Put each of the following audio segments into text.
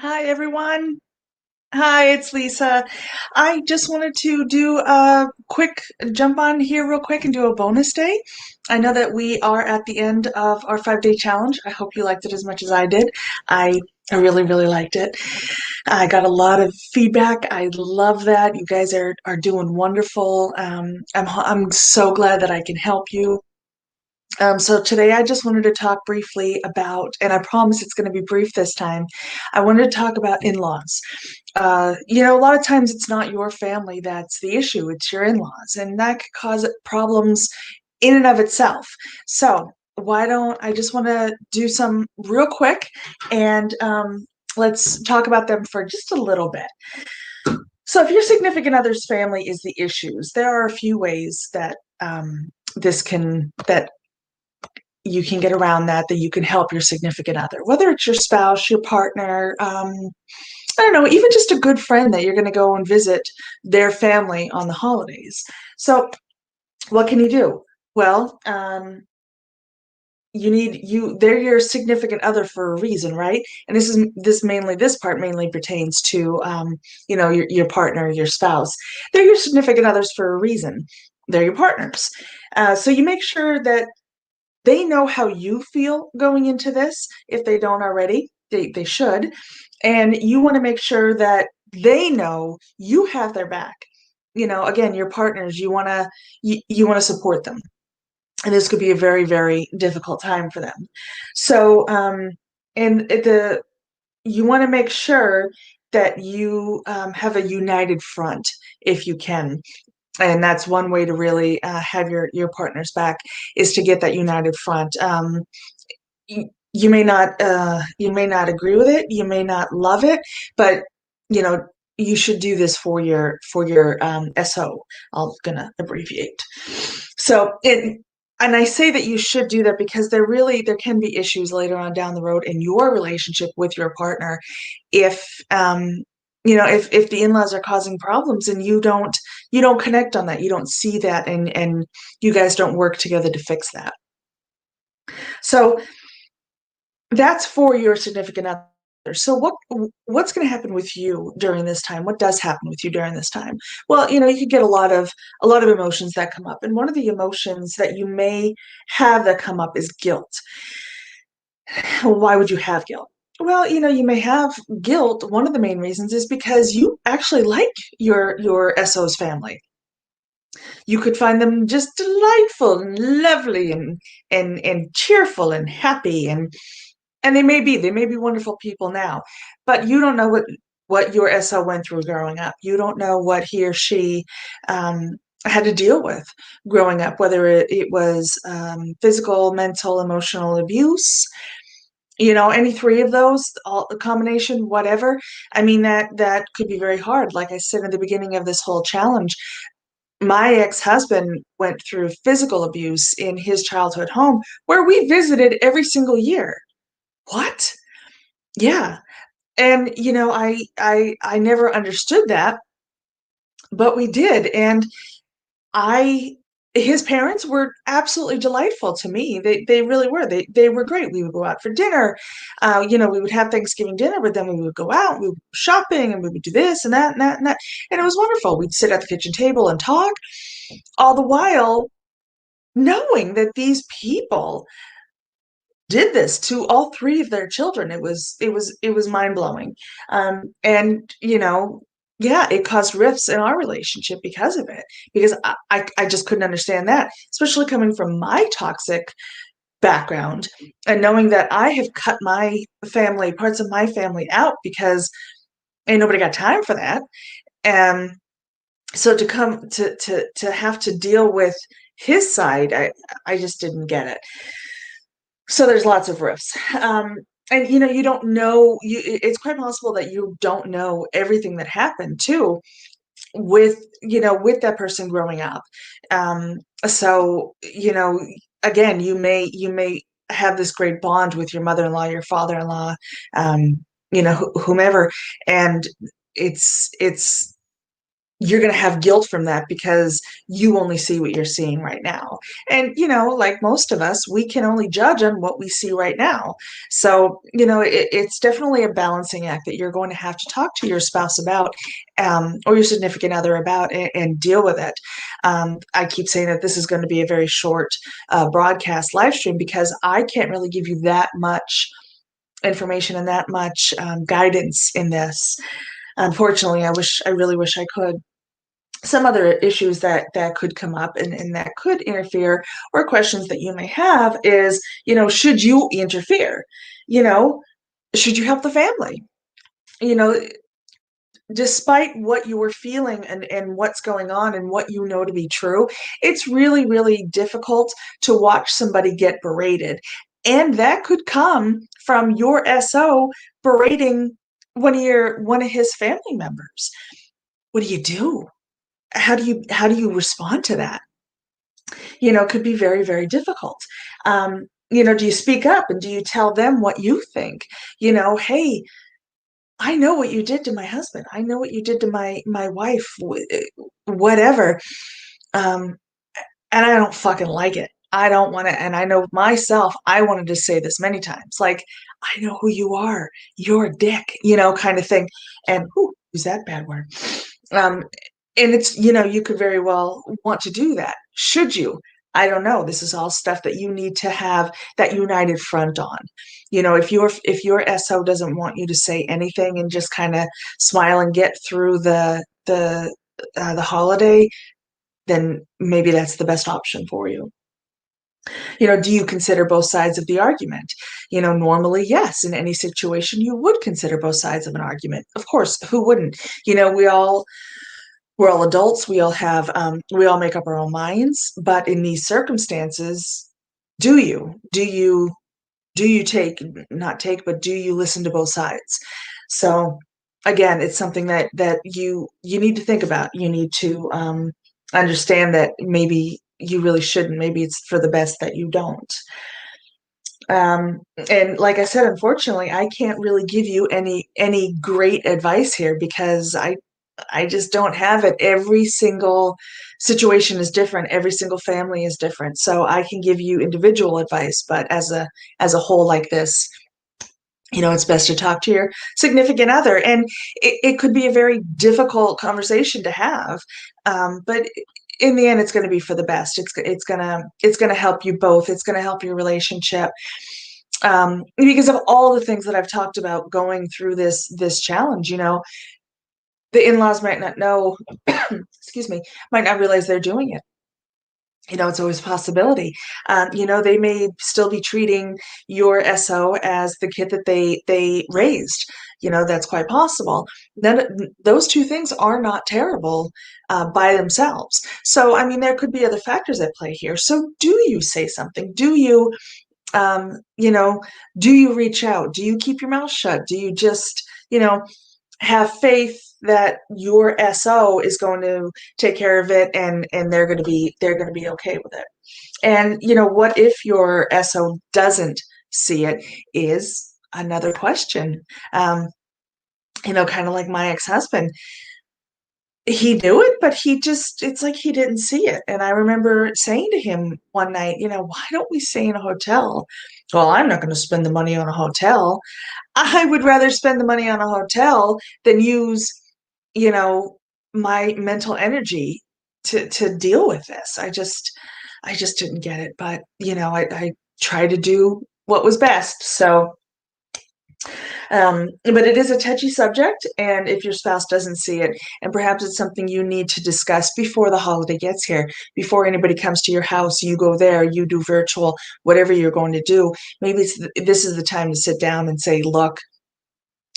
Hi, everyone. Hi, it's Lisa. I just wanted to do a quick jump on here real quick and do a bonus day. I know that we are at the end of our 5-day challenge. I hope you liked it as much as I did. I really, really liked it. I got a lot of feedback. I love that. You guys are doing wonderful. I'm so glad that I can help you. So today I just wanted to talk briefly about, and I promise it's going to be brief this time. I wanted to talk about in-laws. A lot of times it's not your family that's the issue, it's your in-laws, and that could cause problems in and of itself. So why don't I just want to do some real quick and let's talk about them for just a little bit. So if your significant other's family is the issues, there are a few ways that that you can get around that you can help your significant other, whether it's your spouse, your partner, I don't know, even just a good friend that you're going to go and visit their family on the holidays. So what can you do? Well, they're your significant other for a reason, right? And this part mainly pertains to your partner, your spouse. They're your significant others for a reason. They're your partners. So you make sure that they know how you feel going into this. If they don't already, they should. And you want to make sure that they know you have their back. Again, your partners, you want to support them. And this could be a very, very difficult time for them. So, and the you want to make sure that you have a united front if you can, and that's one way to really have your partner's back, is to get that united front. You may not agree with it, you may not love it, but you know you should do this for your SO. I'm gonna abbreviate. And I say that you should do that because there can be issues later on down the road in your relationship with your partner if if the in-laws are causing problems and you don't connect on that, you don't see that, and you guys don't work together to fix that. So that's for your significant other. So what's going to happen with you during this time? What does happen with you during this time? Well, you could get a lot of emotions that come up, and one of the emotions that you may have that come up is guilt. Why would you have guilt? Well, you may have guilt. One of the main reasons is because you actually like your SO's family. You could find them just delightful and lovely and cheerful and happy, and they may be wonderful people now, but you don't know what your SO went through growing up. You don't know what he or she had to deal with growing up, whether it was physical, mental, emotional abuse. Any three of those, all a combination, whatever. I mean, that could be very hard. Like I said at the beginning of this whole challenge, my ex-husband went through physical abuse in his childhood home where we visited every single year. What? Yeah. And I never understood that, but we did. And I his parents were absolutely delightful to me. They really were. They were great. We would go out for dinner. We would have Thanksgiving dinner, but then we would go out, we would go shopping, and we would do this and that and that and that. And it was wonderful. We'd sit at the kitchen table and talk, all the while knowing that these people did this to all three of their children. It was mind-blowing. And yeah, it caused rifts in our relationship because of it, because I just couldn't understand that, especially coming from my toxic background and knowing that I have cut parts of my family out because ain't nobody got time for that. And so to come to have to deal with his side, I just didn't get it. So there's lots of rifts. And you don't know, it's quite possible that you don't know everything that happened too with that person growing up. So again, you may have this great bond with your mother-in-law, your father-in-law, whomever, and it's you're going to have guilt from that because you only see what you're seeing right now. And, like most of us, we can only judge on what we see right now. So, it's definitely a balancing act that you're going to have to talk to your spouse about, or your significant other about, and deal with it. I keep saying that this is going to be a very short broadcast live stream because I can't really give you that much information and that much guidance in this. Unfortunately, I really wish I could. Some other issues that could come up and that could interfere, or questions that you may have is, should you interfere? You know, should you help the family? You know, despite what you were feeling and what's going on and what you know to be true, it's really, really difficult to watch somebody get berated. And that could come from your SO berating one of his family members. What do you do? How do you respond to that? It could be very, very difficult. Do you speak up and do you tell them what you think? Hey, I know what you did to my husband. I know what you did to my wife, whatever. Um, and I don't fucking like it. I don't want to, and I know myself, I wanted to say this many times, like, I know who you are. You're a dick, kind of thing. And use that bad word. Um, and it's, you could very well want to do that. Should you? I don't know. This is all stuff that you need to have that united front on. If your SO doesn't want you to say anything and just kind of smile and get through the holiday, then maybe that's the best option for you. Do you consider both sides of the argument? Normally, yes, in any situation, you would consider both sides of an argument. Of course, who wouldn't? We're all adults. We all make up our own minds. But in these circumstances, do you not take, but do you listen to both sides? So again, it's something that you need to think about. You need to understand that maybe you really shouldn't. Maybe it's for the best that you don't. And like I said, unfortunately, I can't really give you any great advice here because I just don't have it. Every single situation is different. Every single family is different. So I can give you individual advice, but as a whole like this, it's best to talk to your significant other. And it could be a very difficult conversation to have. But in the end, it's going to be for the best. It's gonna help you both. It's going to help your relationship. Because of all the things that I've talked about going through this challenge, the in-laws might not know, excuse me, might not realize they're doing it. It's always a possibility. They may still be treating your SO as the kid that they raised. That's quite possible. Then those two things are not terrible by themselves. So, I mean, there could be other factors at play here. So, do you say something? Um, you know, do you reach out? Do you keep your mouth shut? Do you just, have faith that your SO is going to take care of it and they're going to be okay with it. And what if your SO doesn't see it is another question. Kind of like my ex-husband. He knew it, but it's like he didn't see it. And I remember saying to him one night, why don't we stay in a hotel? Well, I'm not going to spend the money on a hotel. I would rather spend the money on a hotel than use, you know, my mental energy to deal with this. I just didn't get it. But, I tried to do what was best. So, but it is a touchy subject, and if your spouse doesn't see it, and perhaps it's something you need to discuss before the holiday gets here, before anybody comes to your house, you go there, you do virtual, whatever you're going to do, maybe this is the time to sit down and say, look,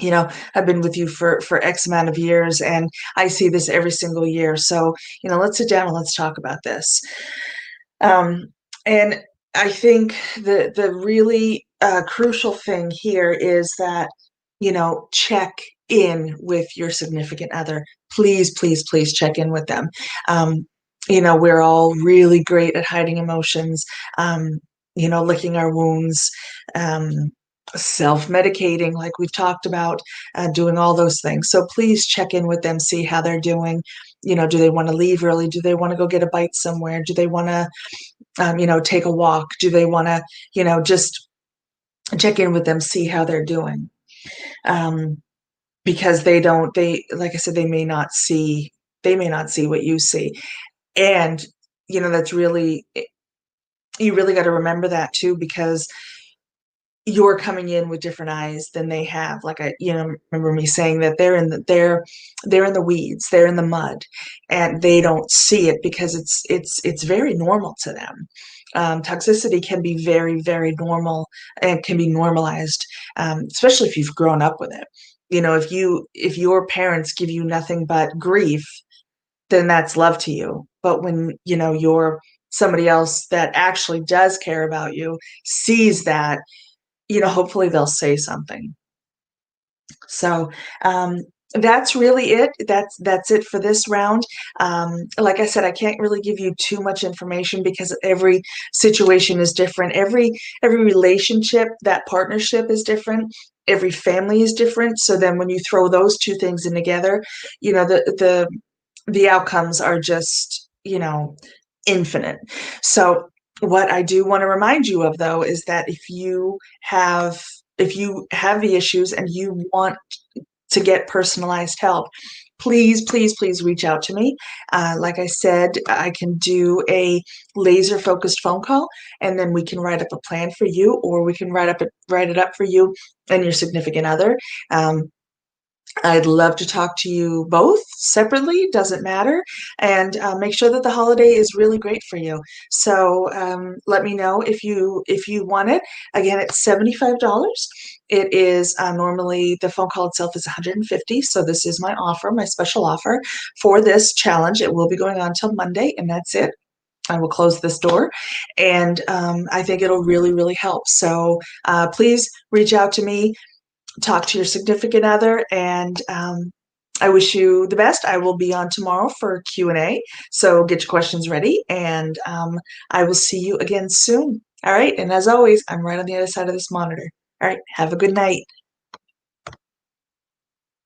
I've been with you for X amount of years, and I see this every single year. So, let's sit down and let's talk about this. And I think the really crucial thing here is that, check in with your significant other. Please, please, please check in with them. We're all really great at hiding emotions, licking our wounds, self-medicating, like we've talked about, doing all those things. So please check in with them, see how they're doing. do they want to leave early? Do they want to go get a bite somewhere? Do they want to, take a walk? Do they want to, just check in with them, see how they're doing? Um, because like I said, they may not see what you see. And, that's really, you really got to remember that too, because you're coming in with different eyes than they have. Like remember me saying that they're in the weeds, they're in the mud, and they don't see it because it's very normal to them. Toxicity can be very, very normal and can be normalized, especially if you've grown up with it. If your parents give you nothing but grief, then that's love to you. But when you're somebody else that actually does care about you, sees that, hopefully they'll say something. So that's really it. That's it for this round. Like I said, I can't really give you too much information because every situation is different. Every relationship, that partnership is different. Every family is different. So then when you throw those two things in together, the outcomes are just, infinite. So what I do want to remind you of, though, is that if you have the issues and you want to get personalized help, please, please, please reach out to me. Like I said, I can do a laser focused phone call, and then we can write up a plan for you, or we can write it up for you and your significant other. I'd love to talk to you both separately, doesn't matter, and make sure that the holiday is really great for you. So let me know if you want it. Again, it's $75. It is normally the phone call itself is 150. So this is my offer, my special offer for this challenge. It will be going on till Monday, and that's it. I will close this door, and I think it'll really, really help. So please reach out to me, talk to your significant other, and I wish you the best. I will be on tomorrow for Q&A, so get your questions ready, and I will see you again soon. All right, and as always, I'm right on the other side of this monitor. All right, have a good night.